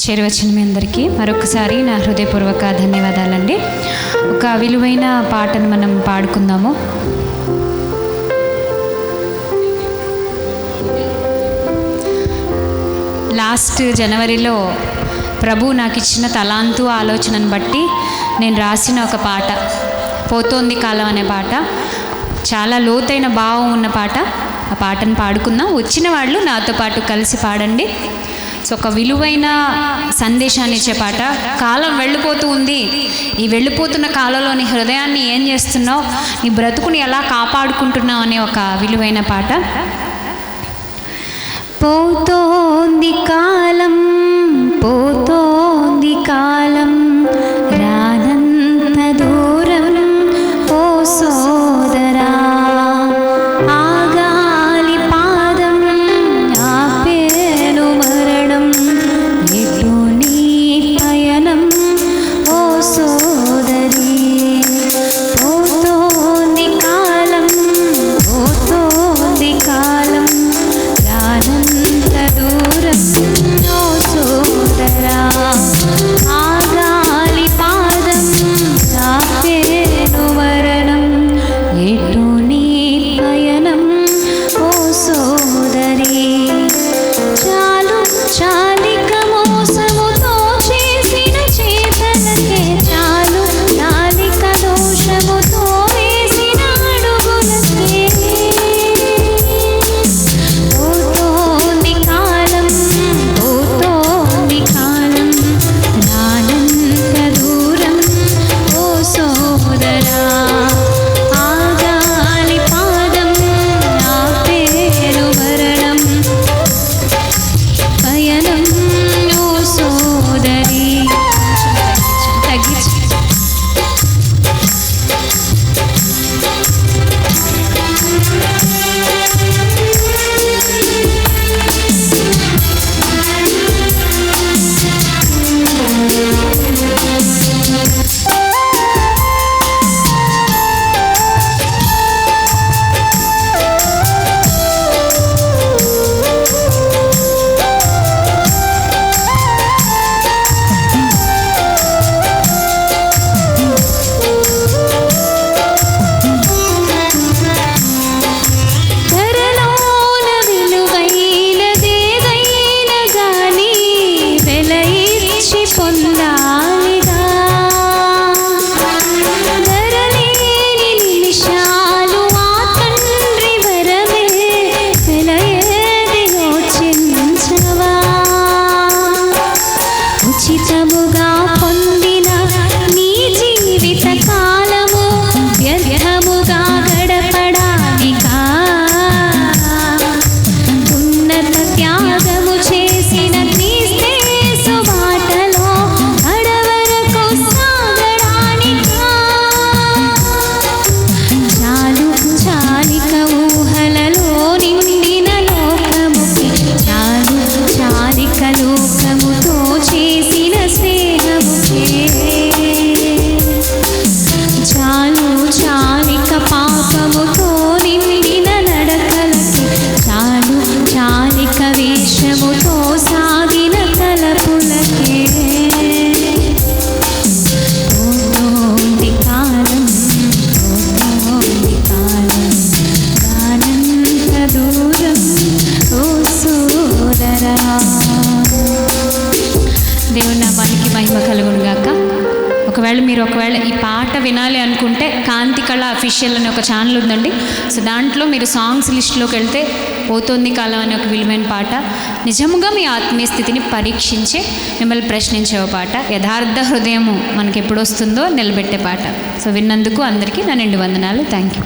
చేరువచ్చిన మీ అందరికీ మరొకసారి నా హృదయపూర్వక ధన్యవాదాలండి. ఒక విలువైన పాటను మనం పాడుకుందాము. లాస్ట్ జనవరిలో ప్రభు నాకు ఇచ్చిన తలాంతు ఆలోచనను బట్టి నేను రాసిన ఒక పాట, పోతోంది కాలం అనే పాట. చాలా లోతైన భావం ఉన్న పాట. ఆ పాటను పాడుకుందాం. వచ్చిన వాళ్ళు నాతో పాటు కలిసి పాడండి. సో ఒక విలువైన సందేశాన్ని ఇచ్చే పాట. కాలం వెళ్ళిపోతూ ఉంది. ఈ వెళ్ళిపోతున్న కాలంలో నీ హృదయాన్ని ఏం చేస్తున్నావు, నీ బ్రతుకుని ఎలా కాపాడుకుంటున్నావు అనే ఒక విలువైన పాట. పోతోంది కాలం, పోతోంది కాలం, రానంత దూరం ఓ సోదరా, ఆగాలి పాదం ఆపేను మరణం, ఎటు నీ పయనం ఓ సోదరి. పోతోంది కాలం, పోతోంది కాలం, రానంత దూరం ఓ సోదరా, ఆగాలి పాదం ఆపేను మరణం, ఎటు నీ పయనం ఓ సోదరి. చాలు చాలిక మోసముతో చేసిన చేతలకే, చాలు చాలిక దోషముతో వేసిన అడుగులకే. పోతోంది కాలం, పోతోంది కాలం, రానంత దూరం ఓ సోదరా, ఆగాలి పాదం ఆపేను మరణం, పయనం ఓ సోదరి. తగ్గించి ధరలోన విలువైనదేదైనా గాని వెల ఇచ్చి పొందాలిగా. ధరలేని నిమిషాలు ఆ తండ్రి వరమే, వెల ఏదినో చెల్లించవా. ఉచితముగా పొందిన నీ జీవిత కాలము వ్యర్థముగా గడపడానికా, ఉన్నత త్యాగము చేసిన క్రీస్తు బాటలో అడవరకు సాగడానికా. చాలు చాలిక ఊహలలో నిండిన లోకముకి, చాలు చాలిక లోకముతో చేసిన స్నేహముకే. చాలు చాలిక పాపముతో నిండిన నడకలకి, చాలు చాలిక వేషముతో సాగిన తలపులకే. పోతోంది కాలం, పోతోంది కాలం, రానంత దూరం ఓ సోదరా. దేవుని నామానికి మహిమ కలుగును గాక. ఒకవేళ ఈ పాట వినాలి అనుకుంటే కాంతి కళ అఫీషియల్ అనే ఒక ఛానల్ ఉందండి. సో దాంట్లో మీరు సాంగ్స్ లిస్టులోకి వెళ్తే పోతోంది కాలం అనే ఒక విలువైన పాట, నిజముగా మీ ఆత్మీయ స్థితిని పరీక్షించే, మిమ్మల్ని ప్రశ్నించే ఒక పాట, యథార్థ హృదయము మనకి ఎప్పుడు వస్తుందో నిలబెట్టే పాట. సో విన్నందుకు అందరికీ నా నిండు వందనాలు. Thank you.